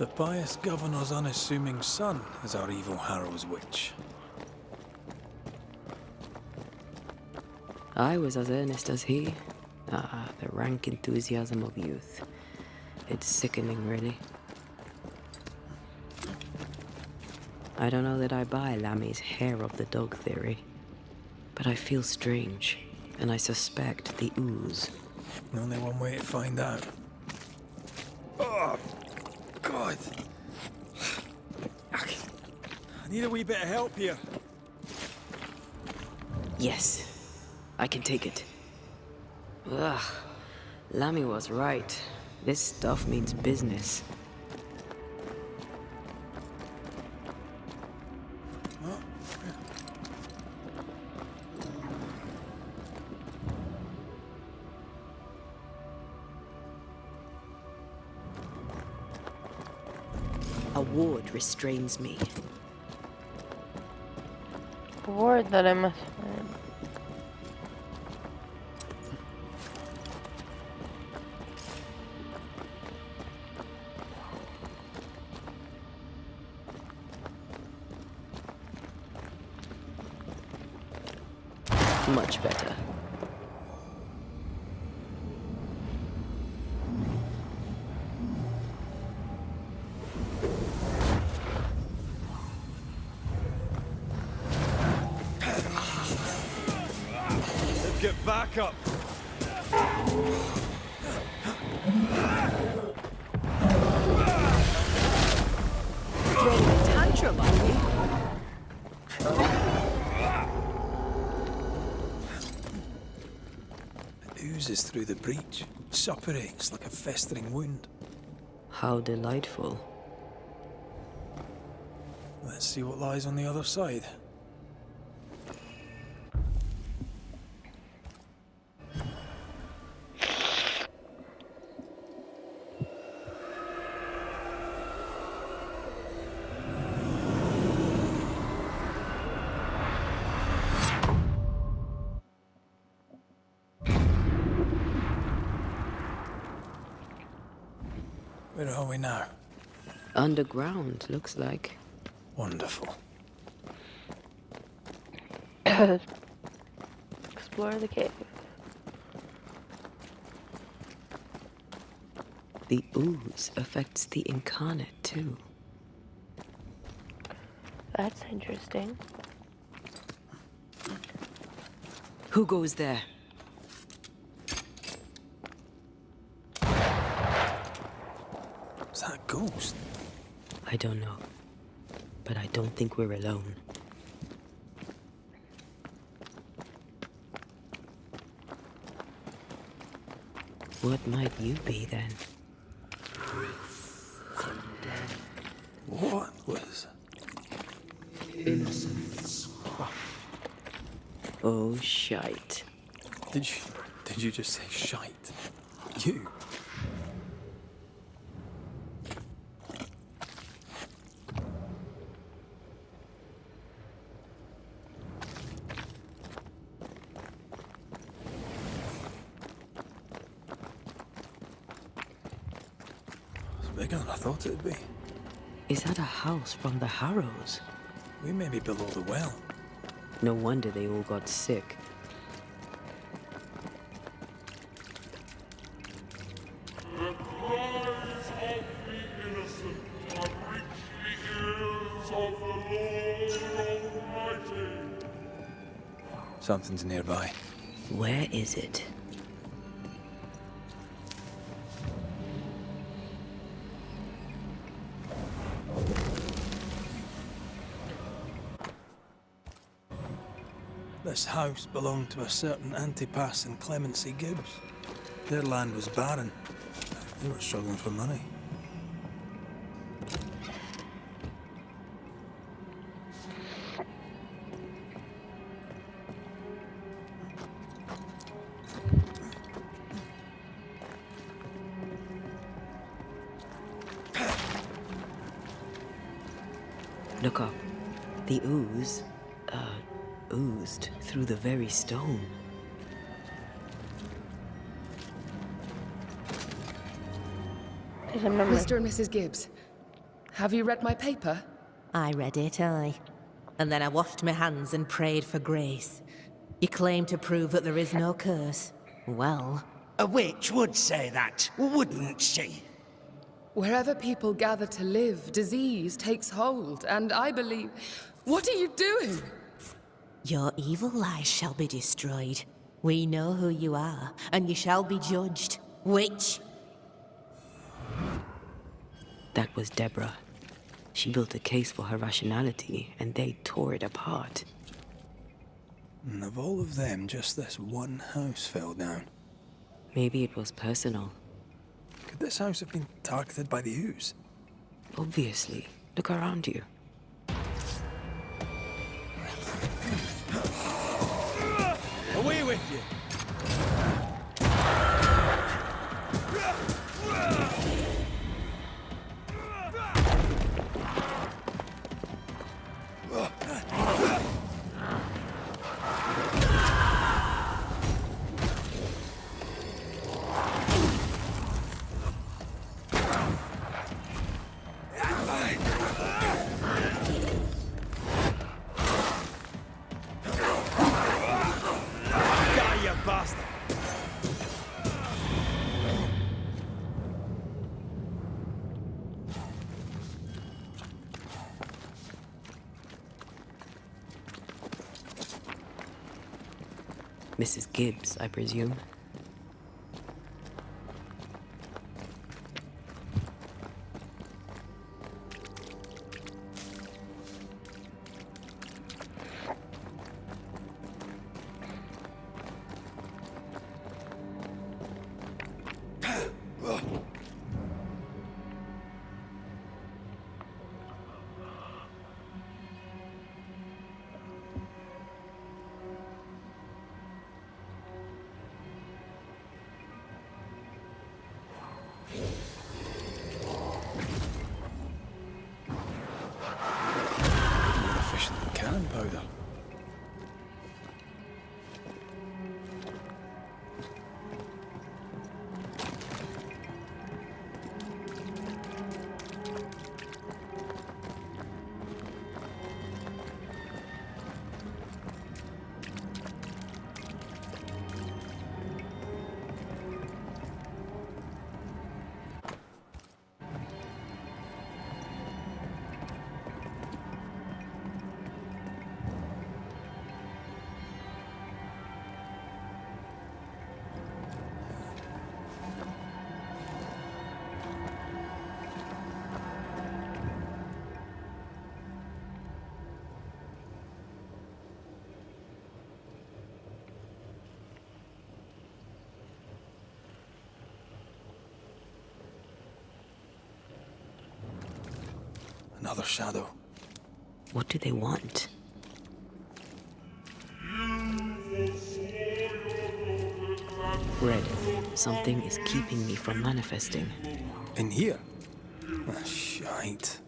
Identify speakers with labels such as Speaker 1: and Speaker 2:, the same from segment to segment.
Speaker 1: The pious governor's unassuming son is our evil Harrow's witch.
Speaker 2: I was as earnest as he. The rank enthusiasm of youth. It's sickening, really. I don't know that I buy Lammy's hair of the dog theory, but I feel strange, and I suspect the ooze.
Speaker 1: Only one way to find out. Oh, God. I need a wee bit of help here.
Speaker 2: Yes, I can take it. Ugh, Lammy was right. This stuff means business. A ward restrains me.
Speaker 3: A ward that I must find.
Speaker 2: Much better.
Speaker 1: Get back up!
Speaker 2: Throwing a tantrum on me?
Speaker 1: It oozes through the breach, suppurates like a festering wound.
Speaker 2: How delightful.
Speaker 1: Let's see what lies on the other side. Where are we now?
Speaker 2: Underground, looks like.
Speaker 1: Wonderful.
Speaker 3: Explore the cave.
Speaker 2: The ooze affects the incarnate, too.
Speaker 3: That's interesting.
Speaker 2: Who goes there?
Speaker 1: Is that a ghost?
Speaker 2: I don't know. But I don't think we're alone. What might you be, then?
Speaker 1: What was...
Speaker 4: Innocence.
Speaker 2: Oh, shite.
Speaker 1: Did you just say shite? You? It's bigger than I thought it'd be.
Speaker 2: Is that a house from the Harrows?
Speaker 1: We may be below the well.
Speaker 2: No wonder they all got sick.
Speaker 4: The cries of the innocent have reached the ears of the Lord Almighty.
Speaker 1: Something's nearby.
Speaker 2: Where is it?
Speaker 1: This house belonged to a certain Antipas and Clemency Gibbs. Their land was barren. They were struggling for money.
Speaker 2: Look up. The ooze, oozed through the very stone.
Speaker 3: There's a memory.
Speaker 5: Mr. and Mrs. Gibbs, Have you read my paper?
Speaker 6: I read it, aye. And then I washed my hands and prayed for grace. You claim to prove that there is no curse. Well,
Speaker 7: A witch would say that, wouldn't she?
Speaker 5: Wherever people gather to live, disease takes hold, and I believe... What are you doing?
Speaker 6: your evil lies shall be destroyed. We know who you are, and you shall be judged. Witch!
Speaker 2: That was Deborah. She built a case for her rationality, and they tore it apart.
Speaker 1: And of all of them, just this one house fell down.
Speaker 2: Maybe it was personal.
Speaker 1: Could this house have been targeted by the ooze?
Speaker 2: Obviously. Look around you.
Speaker 1: Away with you!
Speaker 2: Mrs. Gibbs, I presume.
Speaker 1: More efficient than cannon powder. Another shadow.
Speaker 2: What do they want? Red, something is keeping me from manifesting.
Speaker 1: In here? Ah, shite.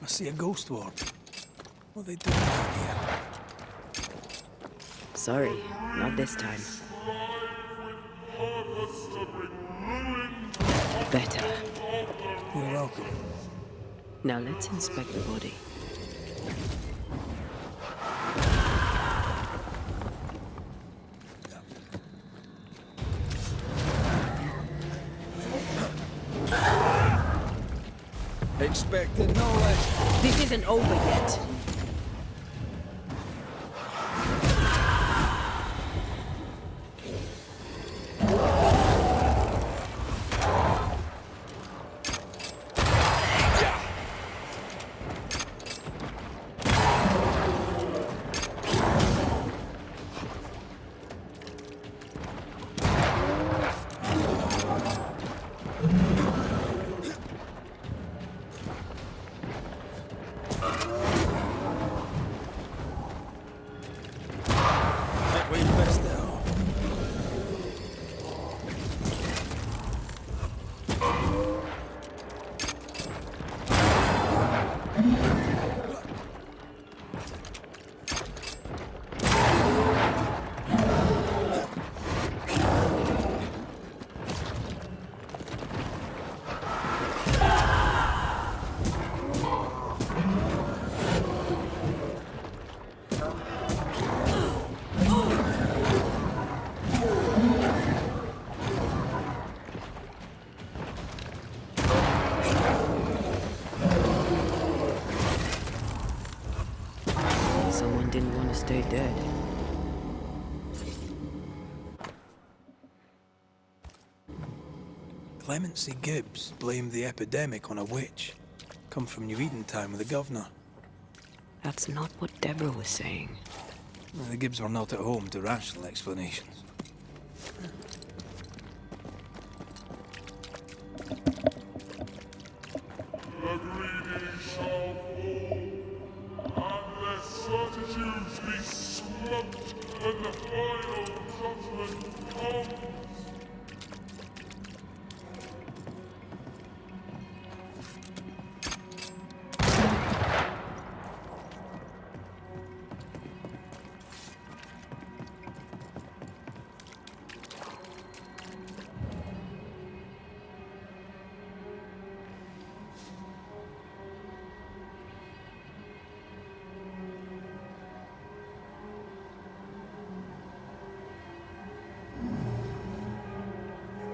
Speaker 1: I see a ghost warp. What are they doing down here?
Speaker 2: Sorry, not this time. Better.
Speaker 1: You're welcome.
Speaker 2: Now let's inspect the body.
Speaker 1: Expected no less.
Speaker 2: This isn't over yet.
Speaker 1: Clemency Gibbs blamed the epidemic on a witch. Come from New Edentown with the governor.
Speaker 2: That's not what Deborah was saying.
Speaker 1: Well, the Gibbs were not at home to rational explanations.
Speaker 4: The greedy shall fall, and their certitudes be smoked when the final judgment comes.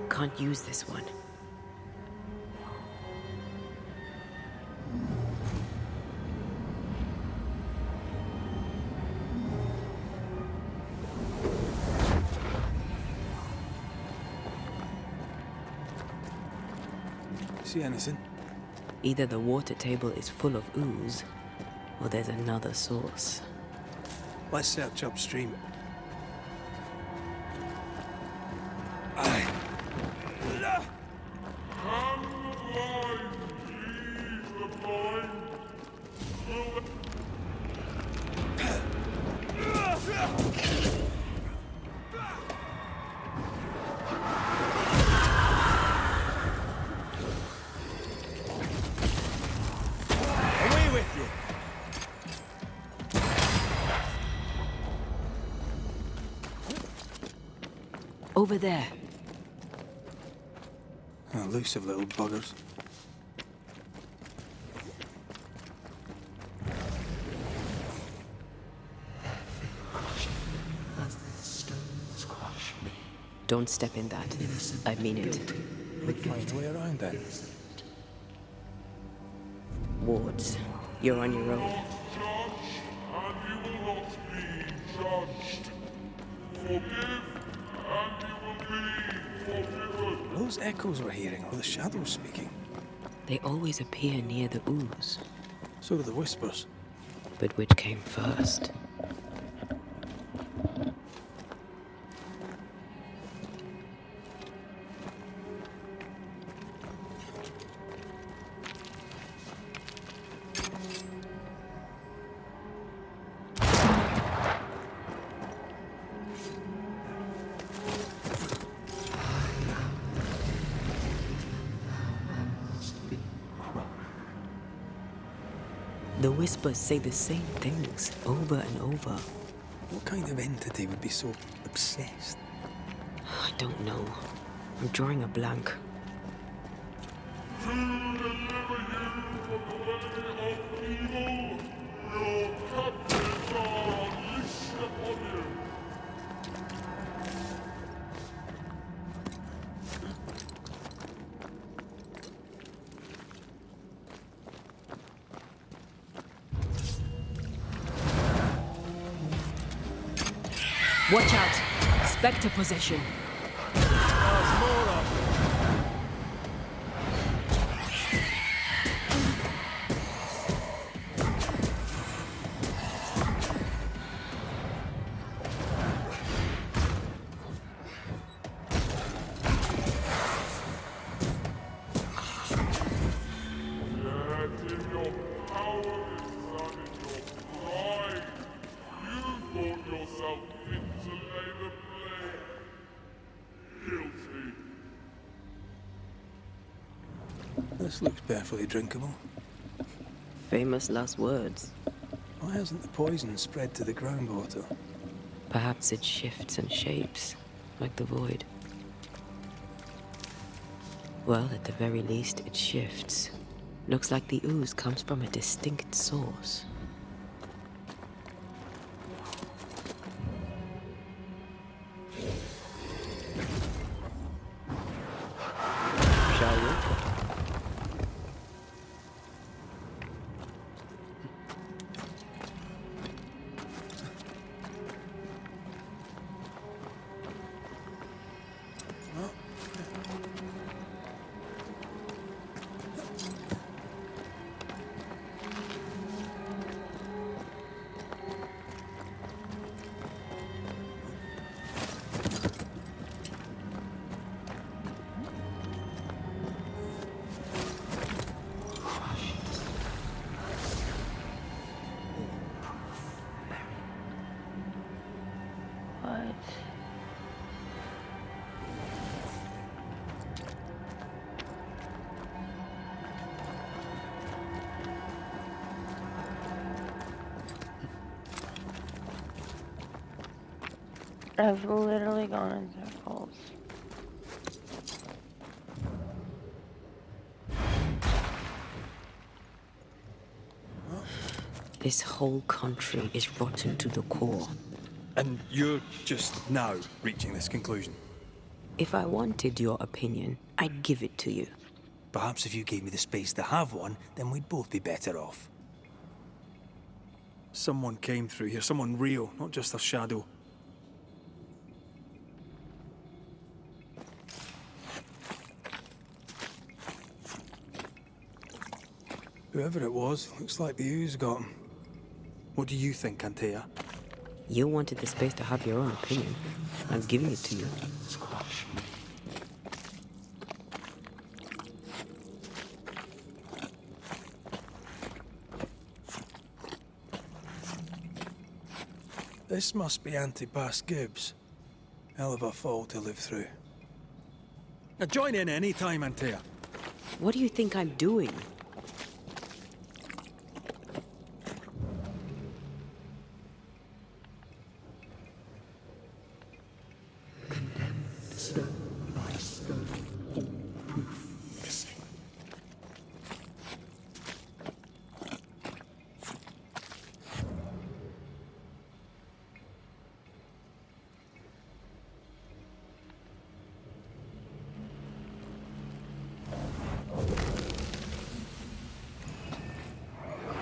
Speaker 2: Can't use this one.
Speaker 1: See anything?
Speaker 2: Either the water table is full of ooze, or there's another source.
Speaker 1: Let's search upstream. Aye.
Speaker 4: Can the blind lead the blind? Will
Speaker 1: Away with you!
Speaker 2: Over there.
Speaker 1: Elusive little buggers.
Speaker 2: Don't step in that. I mean it.
Speaker 1: We'll find a way around then.
Speaker 2: Wards, you're on your own.
Speaker 4: judge, and you will not be judged. Forgive, and you will be forgiven.
Speaker 1: Those echoes we're hearing are the shadows speaking.
Speaker 2: They always appear near the ooze.
Speaker 1: So do the whispers.
Speaker 2: But which came first? The whispers say the same things over and over.
Speaker 1: What kind of entity would be so obsessed?
Speaker 2: I don't know. I'm drawing a blank.
Speaker 4: To deliver you from the way of evil, your captives are unleashed upon you.
Speaker 2: Watch out! Spectre possession.
Speaker 4: Yet in your cowardice and in your pride, you thought yourself fit to lay the blame. Guilty.
Speaker 1: This looks perfectly drinkable.
Speaker 2: Famous last words.
Speaker 1: Why hasn't the poison spread to the groundwater?
Speaker 2: Perhaps it shifts and shapes, like the void. Well, at the very least, it shifts. Looks like the ooze comes from a distinct source. Shall we?
Speaker 3: I've literally gone in circles.
Speaker 2: This whole country is rotten to the core.
Speaker 1: And you're just now reaching this conclusion?
Speaker 2: If I wanted your opinion, I'd give it to you.
Speaker 1: Perhaps if you gave me the space to have one, then we'd both be better off. Someone came through here, someone real, not just a shadow. Whoever it was, looks like the ooze got him. What do you think, Antea?
Speaker 2: You wanted the space to have your own opinion. I'm giving it to you.
Speaker 1: This must be Antipas Gibbs. Hell of a fall to live through. Now join in any time, Antea.
Speaker 2: What do you think I'm doing?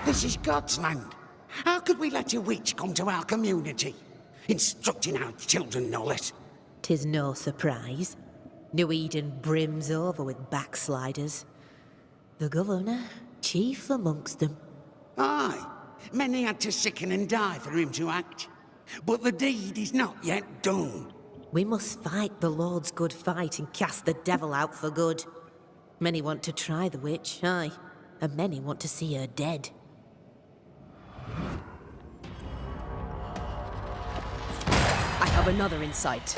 Speaker 7: This is God's land. How could we let a witch come to our community? Instructing our children, no less.
Speaker 6: 'Tis no surprise. New Eden brims over with backsliders. The governor, chief amongst them.
Speaker 7: Aye, many had to sicken and die for him to act. But the deed is not yet done.
Speaker 6: We must fight the Lord's good fight and cast the devil out for good. Many want to try the witch, aye, and many want to see her dead.
Speaker 2: I have another insight.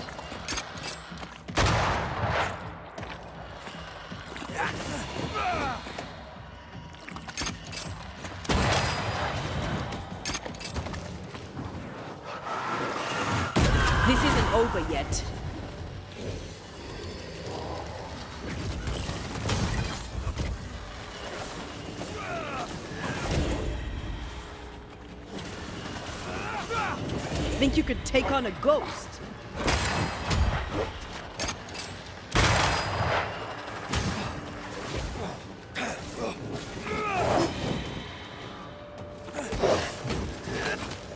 Speaker 2: This isn't over yet. Think you could take on a ghost?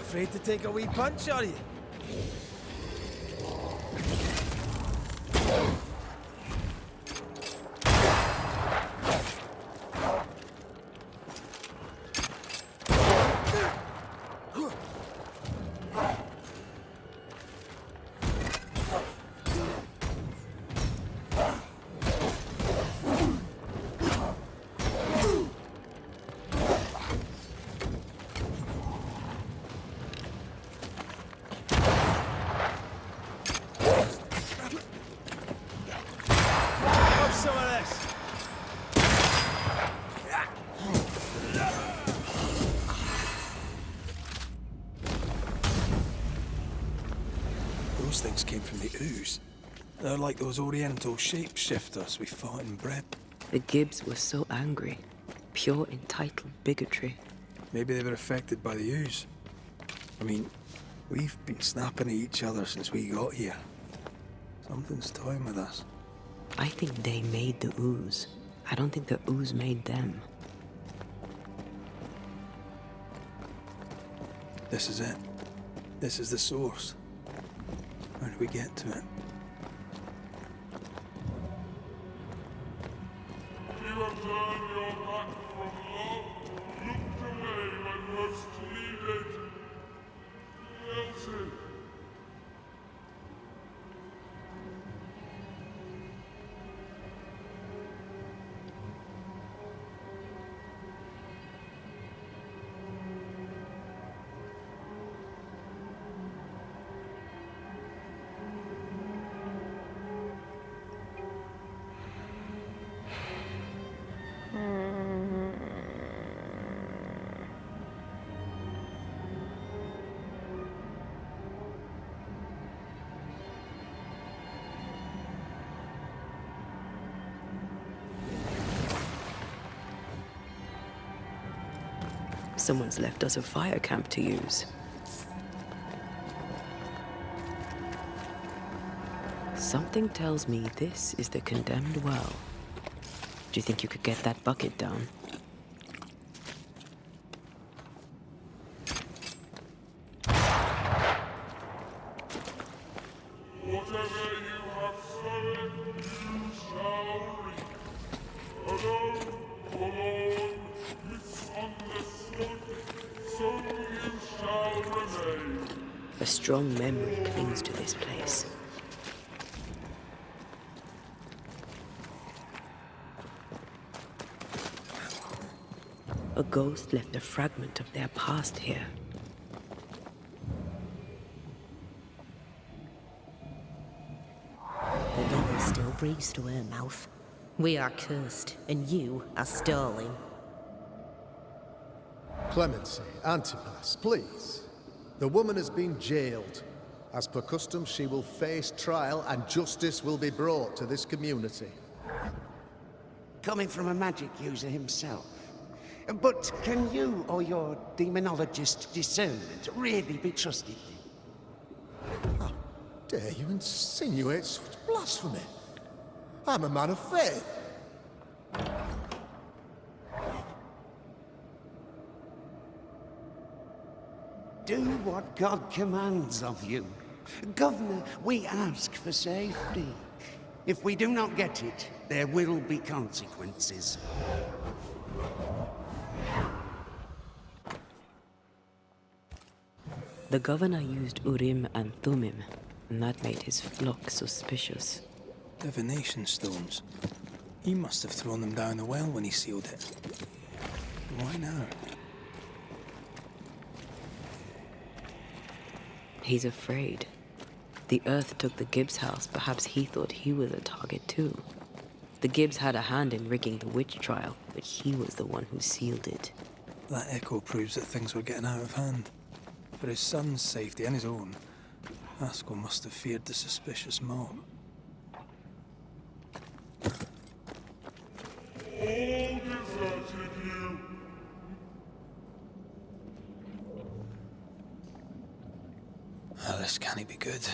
Speaker 1: Afraid to take a wee punch, are you? Some of this. Those things came from the ooze. They're like those oriental shapeshifters we fought in Breb.
Speaker 2: The Gibbs were so angry. Pure entitled bigotry.
Speaker 1: Maybe they were affected by the ooze. I mean, we've been snapping at each other since we got here. Something's toying with us.
Speaker 2: I think they made the ooze. I don't think the ooze made them.
Speaker 1: This is it. This is the source. How do we get to it?
Speaker 4: You have turned your back from love, looked away when most needed. Guilty.
Speaker 2: Someone's left us a fire camp to use. Something tells me this is the condemned well. Do you think you could get that bucket down?
Speaker 4: Whatever you have sown, you shall reap. Alone, forlorn, misunderstood, so you shall remain.
Speaker 2: A strong memory clings to this place. A ghost left a fragment of their past here.
Speaker 6: The devil still breathes through her mouth. We are cursed, and you are stolen.
Speaker 8: Clemency, Antipas, please. The woman has been jailed. As per custom, she will face trial and justice will be brought to this community.
Speaker 7: Coming from a magic user himself. But can you or your demonologist discernment really be trusted?
Speaker 8: How dare you insinuate such blasphemy? I'm a man of faith.
Speaker 7: Do what God commands of you. Governor, we ask for safety. If we do not get it, there will be consequences.
Speaker 2: The governor used Urim and Thummim, and that made his flock suspicious.
Speaker 1: Divination stones. He must have thrown them down the well when he sealed it. Why now?
Speaker 2: He's afraid. The Earth took the Gibbs house. Perhaps he thought he was a target too. The Gibbs had a hand in rigging the witch trial, but he was the one who sealed it.
Speaker 1: That echo proves that things were getting out of hand. For his son's safety and his own, Haskell must have feared the suspicious mob.
Speaker 4: All deserted you.
Speaker 1: Ah, this can't be good.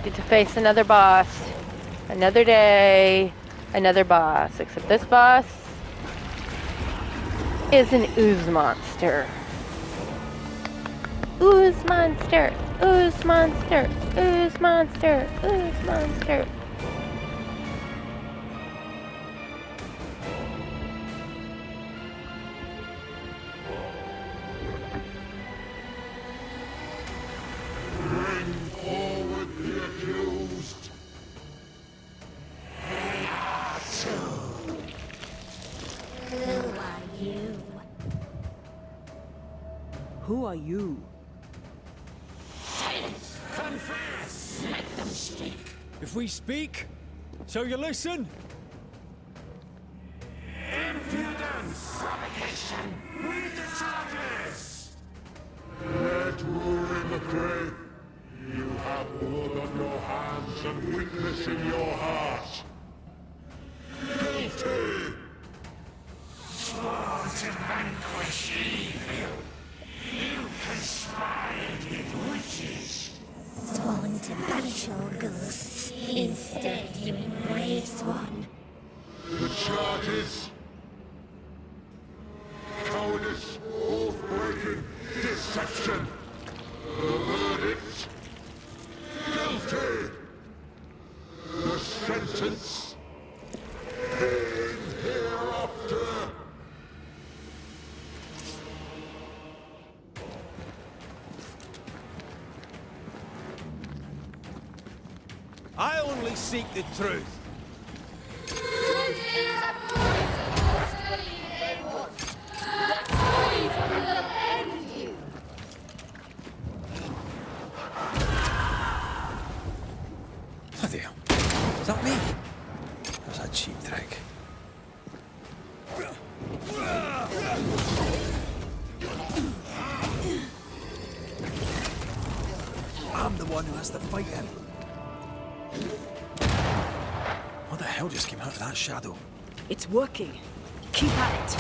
Speaker 3: Get to face another boss. Another day, another boss. Except this boss is an ooze monster. Ooze monster, ooze monster, ooze monster, ooze monster.
Speaker 4: Bring forward the accused.
Speaker 2: Who are you?
Speaker 7: Confess! Let them speak.
Speaker 1: If we speak, so you listen?
Speaker 7: Impudence! Provocation! Read the charges!
Speaker 4: Let rule in the grave. You have blood on your hands and weakness in your heart. Guilty!
Speaker 7: Swore to vanquish evil. You conspired with witches.
Speaker 9: Sworn to banish all ghosts. Instead, you embrace one.
Speaker 4: The charges. Cowardice, oath-breaking, deception. The verdict. Guilty. The sentence. Pain hereafter.
Speaker 1: I only seek the truth. Bloody hell. Is that me? That's a cheap trick. I'm the one who has to fight him. What the hell just came out of that shadow?
Speaker 2: It's working. Keep at it.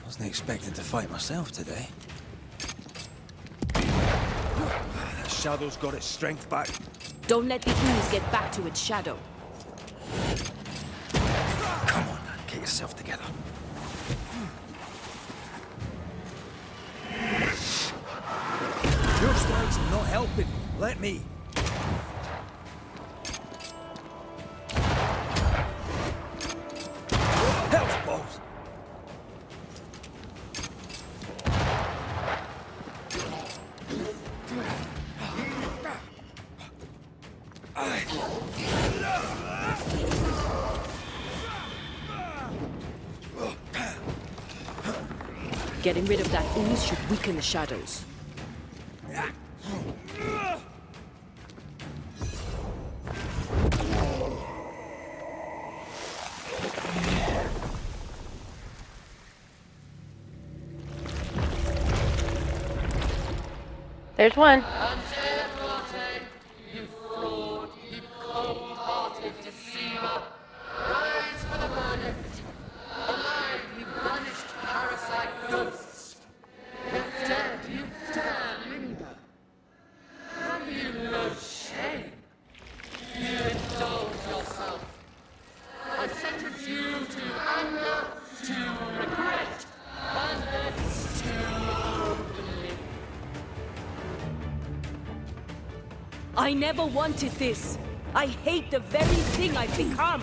Speaker 1: Wasn't expecting to fight myself today. That shadow's got its strength back.
Speaker 2: Don't let the ooze get back to its shadow.
Speaker 1: Come on, man, get yourself together. Your strike's not helping. Let me. Hell's balls.
Speaker 2: Getting rid of that ooze should weaken the shadows.
Speaker 3: There's one.
Speaker 2: I never wanted this. I hate the very thing I've become.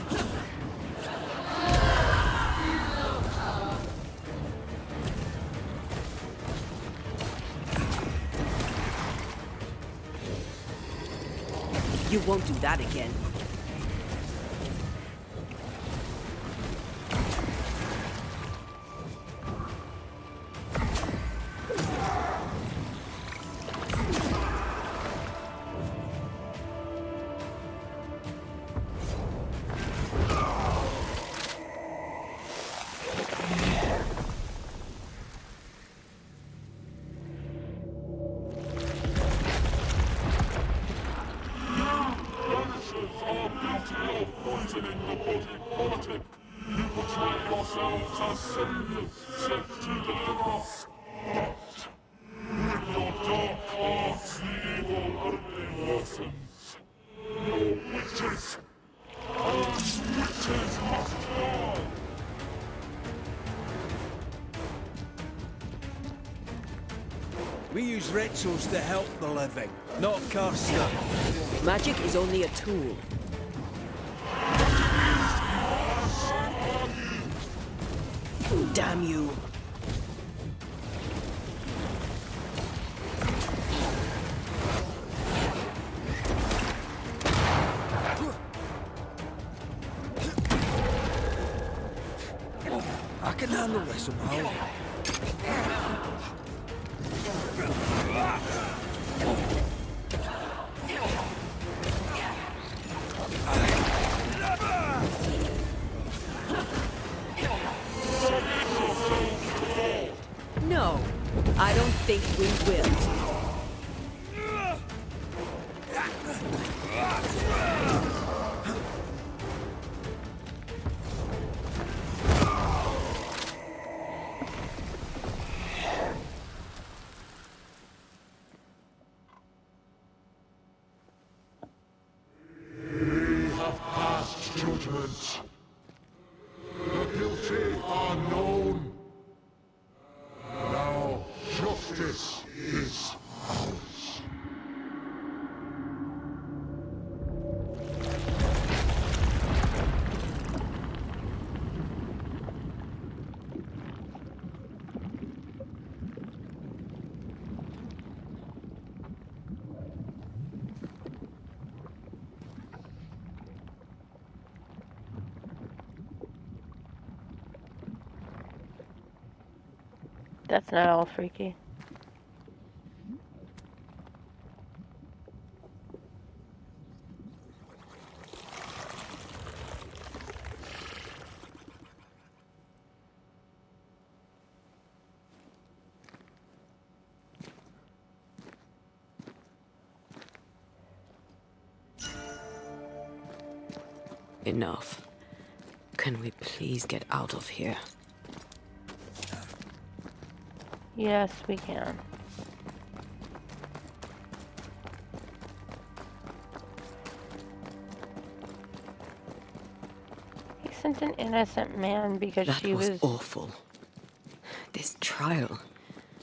Speaker 2: You won't do that again.
Speaker 4: Banishers are guilty of poisoning the body politic. You portray yourselves as saviors sent to deliver us. But with your dark arts, the evil only worsens. Your witches! Those witches must die!
Speaker 1: We use rituals to help the living, not curse them.
Speaker 2: Magic is only a tool. Damn you.
Speaker 1: I can handle this somehow.
Speaker 2: No, I don't think we will.
Speaker 4: We have passed judgment. The guilty are known. Now justice is ours.
Speaker 3: That's not all freaky.
Speaker 2: Enough. Can we please get out of here?
Speaker 3: Yes, we can. He sent an innocent man because
Speaker 2: That
Speaker 3: she
Speaker 2: was
Speaker 3: was...
Speaker 2: awful. This trial.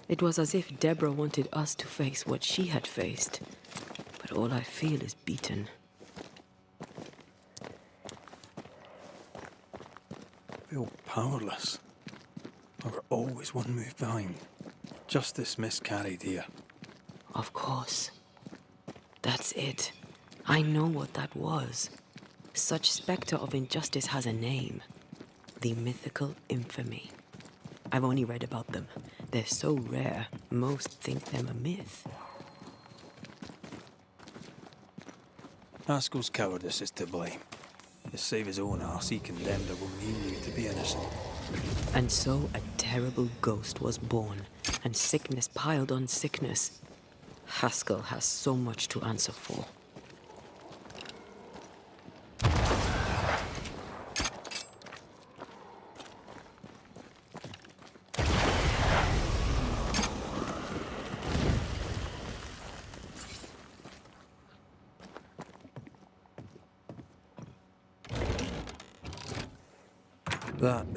Speaker 2: It was as if Deborah wanted us to face what she had faced. But all I feel is beaten.
Speaker 1: I feel powerless. We were always one move behind. Justice miscarried here.
Speaker 2: Of course. That's it. I know what that was. Such spectre of injustice has a name. The mythical infamy. I've only read about them. They're so rare, most think them a myth.
Speaker 1: Haskell's cowardice is to blame. To save his own arse, he condemned a woman he knew to be innocent.
Speaker 2: And so a terrible ghost was born, and sickness piled on sickness. Haskell has so much to answer for.
Speaker 1: That,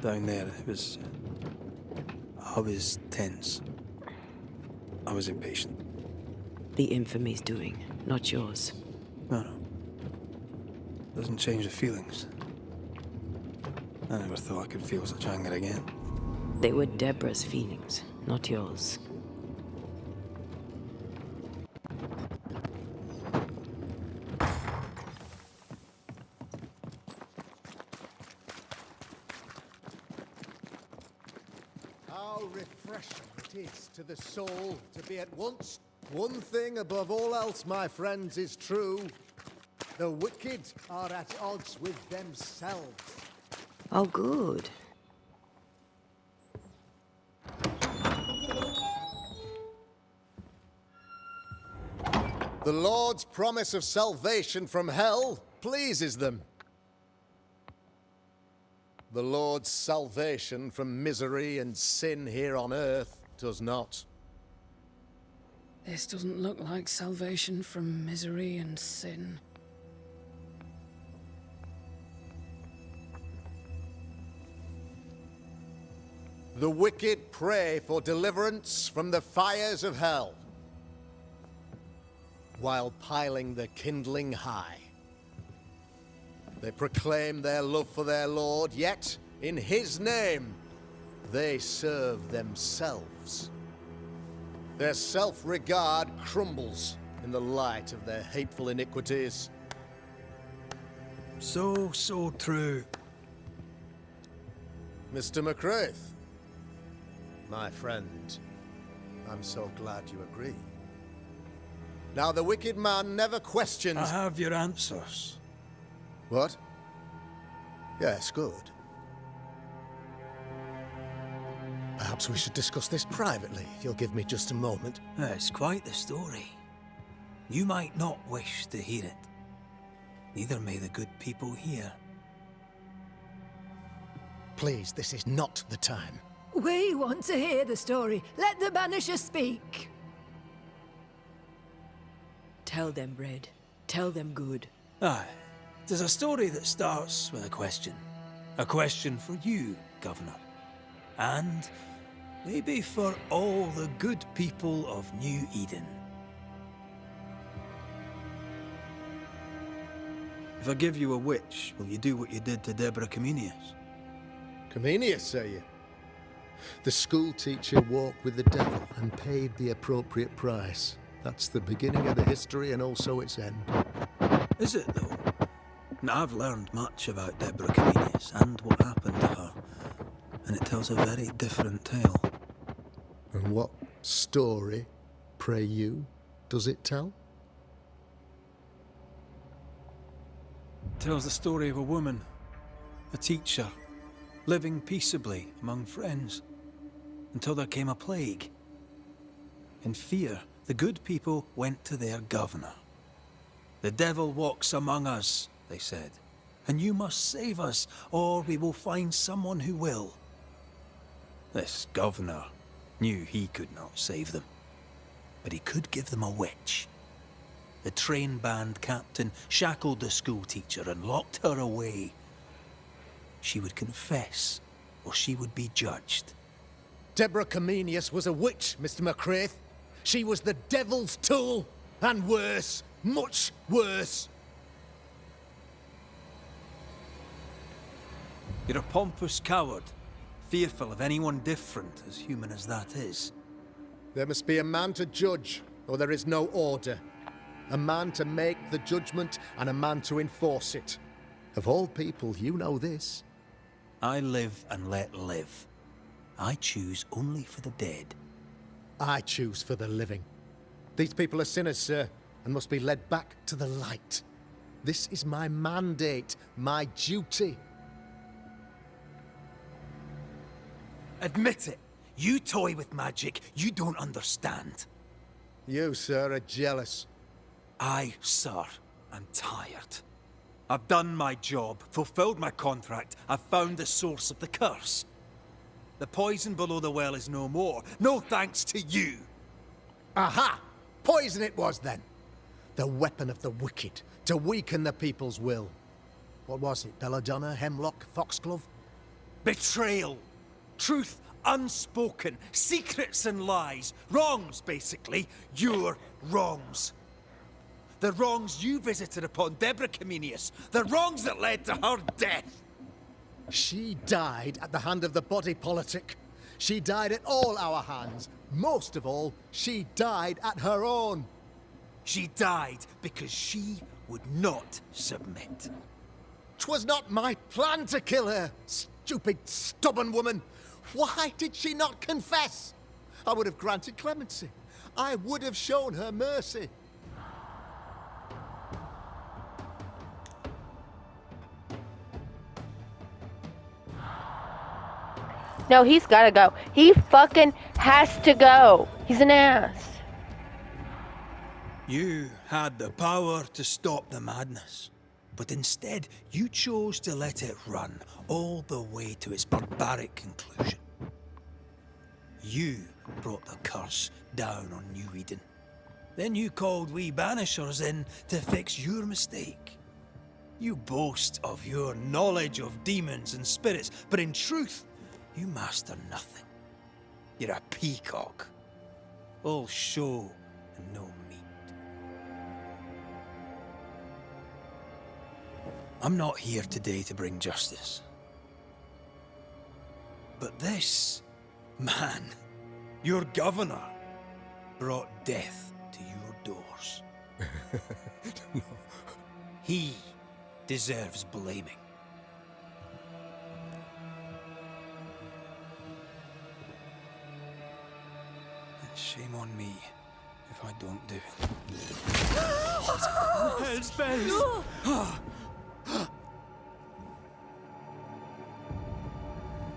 Speaker 1: down there, it was... I was tense. I was impatient.
Speaker 2: The infamy's doing, not yours.
Speaker 1: No. Doesn't change the feelings. I never thought I could feel such anger again.
Speaker 2: They were Deborah's feelings, not yours.
Speaker 8: How refreshing it is to the soul to be at once one thing above all else, my friends, is true. The wicked are at odds with themselves.
Speaker 2: Oh, good.
Speaker 8: The Lord's promise of salvation from hell pleases them. The Lord's salvation from misery and sin here on earth does not.
Speaker 5: This doesn't look like salvation from misery and sin.
Speaker 8: The wicked pray for deliverance from the fires of hell, while piling the kindling high. They proclaim their love for their Lord, yet, in his name, they serve themselves. Their self-regard crumbles in the light of their hateful iniquities.
Speaker 1: So true.
Speaker 8: Mr. McCraith, my friend, I'm so glad you agree. Now, the wicked man never questions...
Speaker 1: I have your answers.
Speaker 8: What? Yes, good. Perhaps we should discuss this privately, if you'll give me just a moment.
Speaker 1: It's quite the story. You might not wish to hear it. Neither may the good people here.
Speaker 8: Please, this is not the time.
Speaker 10: We want to hear the story. Let the Banishers speak.
Speaker 2: Tell them, Red. Tell them good.
Speaker 1: Aye. There's a story that starts with a question. A question for you, Governor. And maybe for all the good people of New Eden. If I give you a witch, will you do what you did to Deborah Comenius?
Speaker 8: Comenius, say you? The school teacher walked with the devil and paid the appropriate price. That's the beginning of the history and also its end.
Speaker 1: Is it, though? Now, I've learned much about Deborah Comenius and what happened to her, and it tells a very different tale.
Speaker 8: And what story, pray you, does it tell?
Speaker 1: It tells the story of a woman, a teacher, living peaceably among friends, until there came a plague. In fear, the good people went to their governor. The devil walks among us, they said, and you must save us, or we will find someone who will. This governor knew he could not save them, but he could give them a witch. The train band captain shackled the schoolteacher and locked her away. She would confess, or she would be judged.
Speaker 8: Deborah Comenius was a witch, Mr. McCraith. She was the devil's tool, and worse, much worse.
Speaker 1: You're a pompous coward, fearful of anyone different, as human as that is.
Speaker 8: There must be a man to judge, or there is no order. A man to make the judgment, and a man to enforce it. Of all people, you know this.
Speaker 1: I live and let live. I choose only for the dead.
Speaker 8: I choose for the living. These people are sinners, sir, and must be led back to the light. This is my mandate, my duty.
Speaker 1: Admit it. You toy with magic you don't understand.
Speaker 8: You, sir, are jealous.
Speaker 1: I, sir, am tired. I've done my job, fulfilled my contract. I've found the source of the curse. The poison below the well is no more. No thanks to you.
Speaker 8: Aha! Poison it was, then. The weapon of the wicked, to weaken the people's will. What was it? Belladonna, hemlock, foxglove?
Speaker 1: Betrayal. Truth unspoken. Secrets and lies. Wrongs, basically. Your wrongs. The wrongs you visited upon Deborah Comenius. The wrongs that led to her death.
Speaker 8: She died at the hand of the body politic. She died at all our hands. Most of all, she died at her own.
Speaker 1: She died because she would not submit.
Speaker 8: 'Twas not my plan to kill her, stupid, stubborn woman. Why did she not confess? I would have granted clemency. I would have shown her mercy.
Speaker 3: No, he's gotta go. He fucking has to go. He's an ass.
Speaker 1: You had the power to stop the madness, but instead you chose to let it run all the way to its barbaric conclusion. You brought the curse down on New Eden. Then you called we Banishers in to fix your mistake. You boast of your knowledge of demons and spirits, but in truth, you master nothing. You're a peacock. All show and no meat. I'm not here today to bring justice. But this man, your governor, brought death to your doors. He deserves blaming. And shame on me if I don't do it. Hell's bells!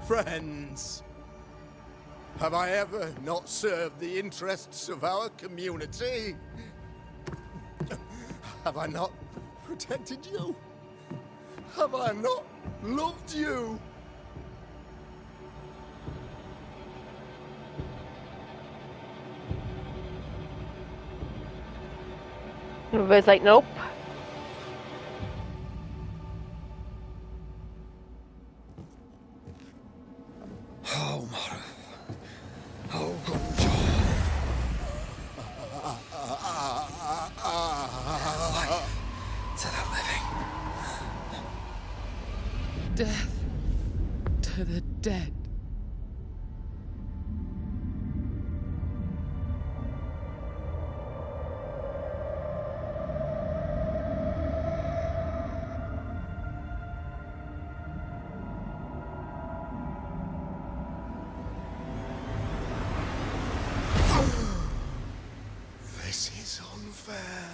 Speaker 8: Friends, have I ever not served the interests of our community? Have I not protected you? Have I not loved you?
Speaker 3: Everybody's like, nope.
Speaker 1: Oh, Mara. Oh, to the living.
Speaker 5: Death to the dead.
Speaker 8: This is unfair.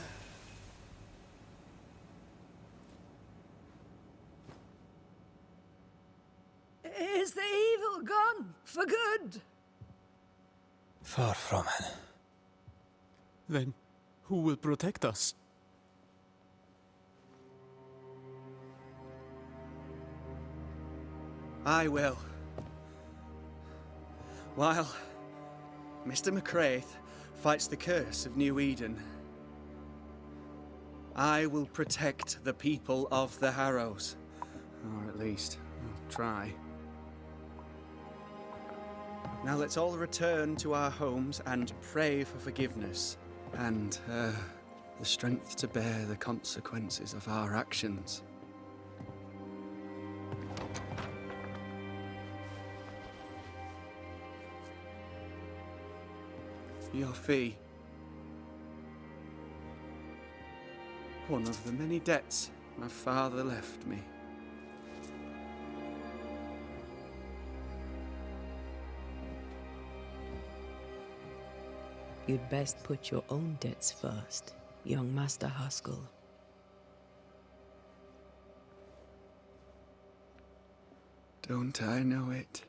Speaker 10: Is the evil gone for good?
Speaker 1: Far from it.
Speaker 11: Then who will protect us? I will. While Mr. McCraith fights the curse of New Eden, I will protect the people of the Harrows. Or at least, I'll try. Now let's all return to our homes and pray for forgiveness and the strength to bear the consequences of our actions. Your fee. One of the many debts my father left me.
Speaker 2: You'd best put your own debts first, young Master Haskell.
Speaker 11: Don't I know it?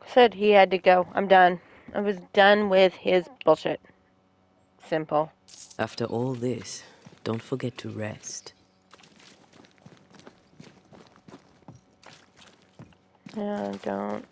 Speaker 3: Said he had to go. I'm done. I was done with his bullshit. Simple.
Speaker 2: After all this, don't forget to rest.
Speaker 3: Yeah, don't.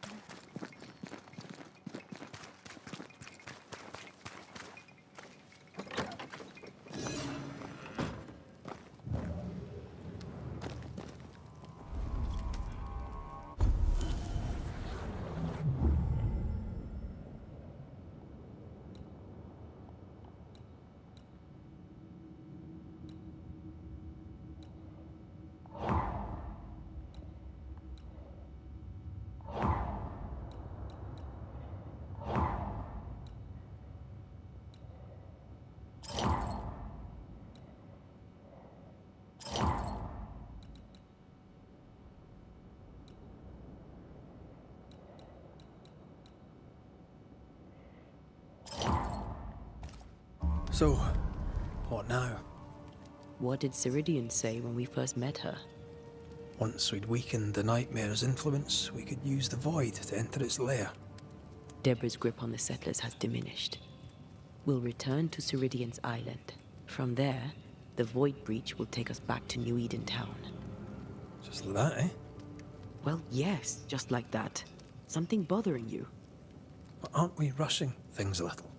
Speaker 1: So, what now?
Speaker 2: What did Ceridian say when we first met her?
Speaker 1: Once we'd weakened the Nightmare's influence, we could use the Void to enter its lair.
Speaker 2: Deborah's grip on the settlers has diminished. We'll return to Ceridian's island. From there, the Void Breach will take us back to New Eden Town.
Speaker 1: Just like that, eh?
Speaker 2: Well, yes, just like that. Something bothering you?
Speaker 1: But aren't we rushing things a little?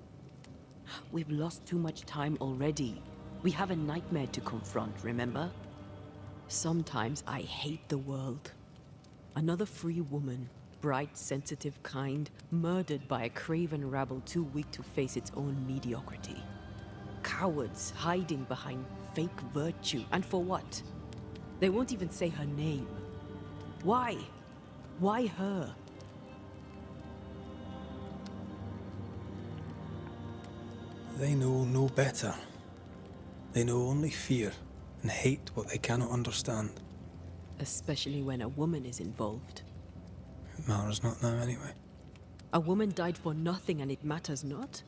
Speaker 2: We've lost too much time already. We have a nightmare to confront, remember? Sometimes I hate the world. Another free woman, bright, sensitive, kind, murdered by a craven rabble too weak to face its own mediocrity. Cowards hiding behind fake virtue. And for what? They won't even say her name. Why? Why her?
Speaker 1: They know no better. They know only fear and hate what they cannot understand.
Speaker 2: Especially when a woman is involved.
Speaker 1: It matters not now anyway.
Speaker 2: A woman died for nothing and it matters not?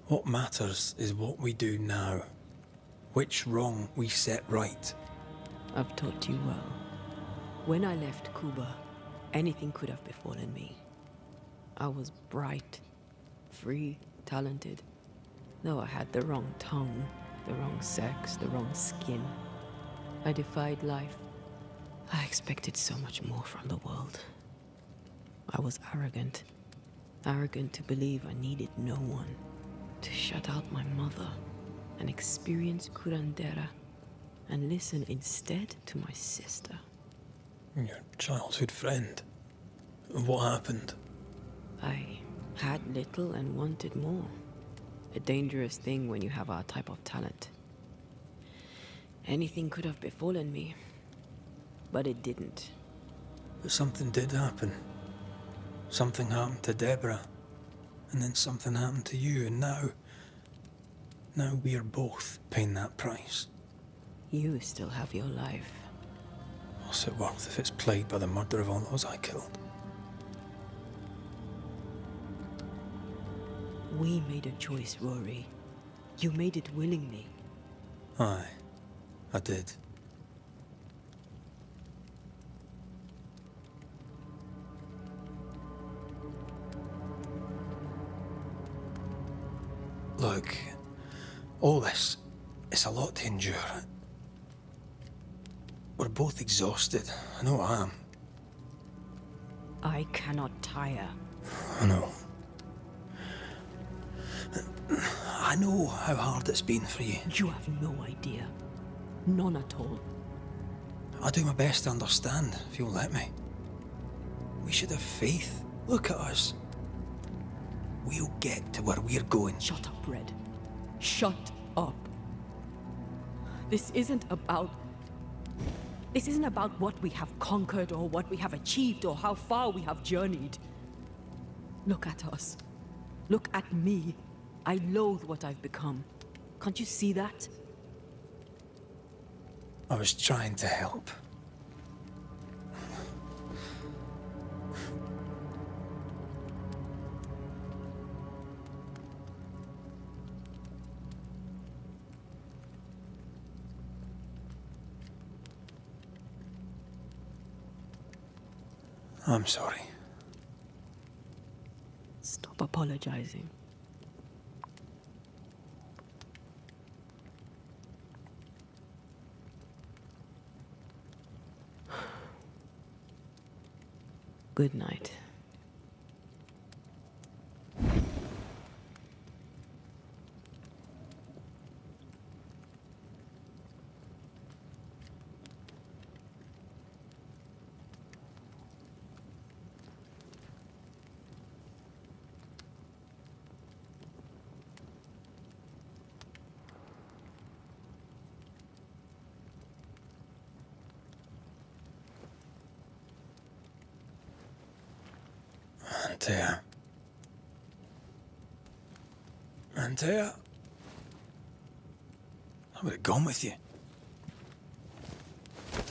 Speaker 1: What matters is what we do now. Which wrong we set right.
Speaker 2: I've taught you well. When I left Cuba, anything could have befallen me. I was bright, free, talented. Though I had the wrong tongue, the wrong sex, the wrong skin. I defied life. I expected so much more from the world. I was arrogant. Arrogant to believe I needed no one. To shut out my mother and experience curandera and listen instead to my sister.
Speaker 1: Your childhood friend. What happened?
Speaker 2: I had little and wanted more. A dangerous thing when you have our type of talent. Anything could have befallen me, but it didn't.
Speaker 1: But something did happen. Something happened to Deborah, and then something happened to you, and now we're both paying that price.
Speaker 2: You still have your life.
Speaker 1: What's it worth if it's plagued by the murder of all those I killed?
Speaker 2: We made a choice, Rory. You made it willingly.
Speaker 1: Aye, I did. Look, all this, it's a lot to endure. We're both exhausted. I know I am.
Speaker 2: I cannot tire.
Speaker 1: I know. I know how hard it's been for you.
Speaker 2: You have no idea. None at all.
Speaker 1: I'll do my best to understand, if you'll let me. We should have faith. Look at us. We'll get to where we're going.
Speaker 2: Shut up, Red. Shut up. This isn't about what we have conquered or what we have achieved or how far we have journeyed. Look at us. Look at me. I loathe what I've become. Can't you see that?
Speaker 1: I was trying to help. I'm sorry.
Speaker 2: Stop apologizing. Good night.
Speaker 1: Antea. I would have gone with you.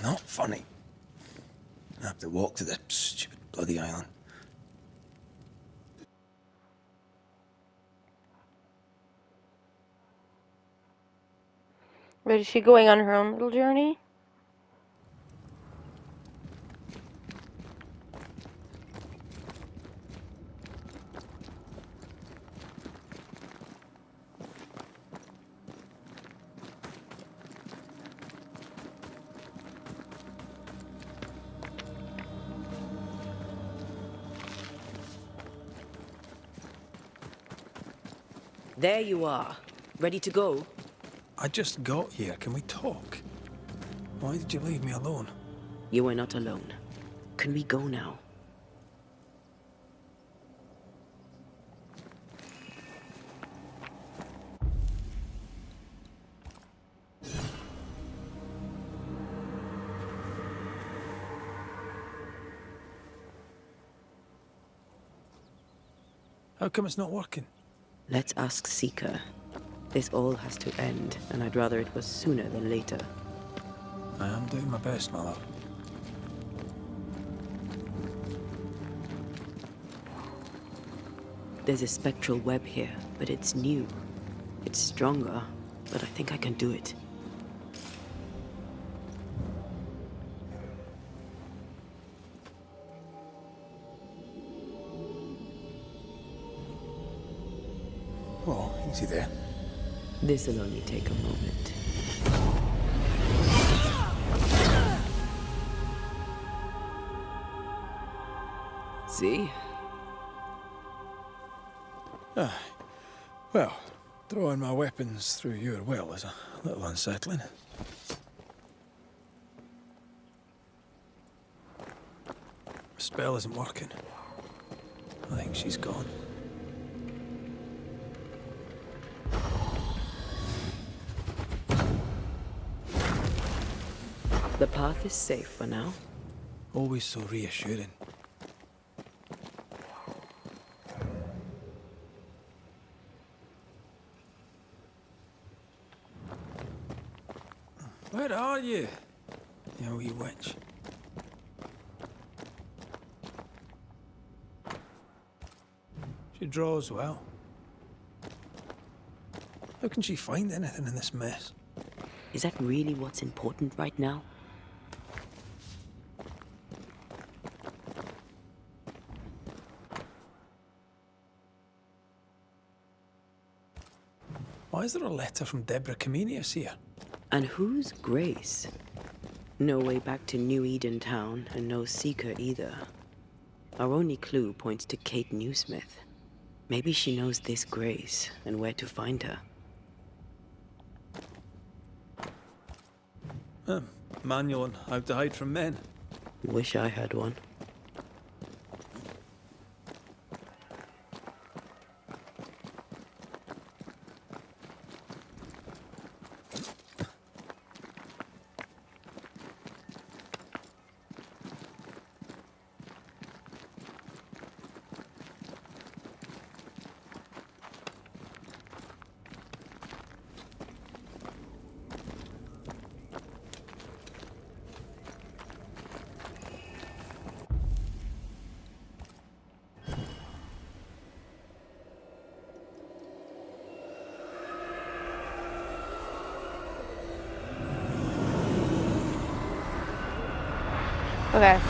Speaker 1: Not funny. I have to walk to the stupid bloody island.
Speaker 3: But is she going on her own little journey?
Speaker 2: There you are. Ready to go?
Speaker 1: I just got here. Can we talk? Why did you leave me alone?
Speaker 2: You were not alone. Can we go now?
Speaker 1: How come it's not working?
Speaker 2: Let's ask Seeker. This all has to end, and I'd rather it was sooner than later.
Speaker 1: I am doing my best, my love.
Speaker 2: There's a spectral web here, but it's new. It's stronger, but I think I can do it.
Speaker 1: Oh, easy there.
Speaker 2: This'll only take a moment. See?
Speaker 1: Well, throwing my weapons through your will is a little unsettling. The spell isn't working. I think she's gone.
Speaker 2: The path is safe for now.
Speaker 1: Always so reassuring. Where are you, you wee witch? She draws well. How can she find anything in this mess?
Speaker 2: Is that really what's important right now?
Speaker 1: Why is there a letter from Deborah Comenius here?
Speaker 2: And who's Grace? No way back to New Eden Town, and no seeker either. Our only clue points to Kate Newsmith. Maybe she knows this Grace and where to find her.
Speaker 1: Manual on how to hide from men.
Speaker 2: Wish I had one.
Speaker 3: Okay.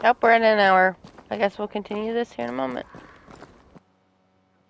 Speaker 3: Nope, we're at an hour. I guess we'll continue this here in a moment.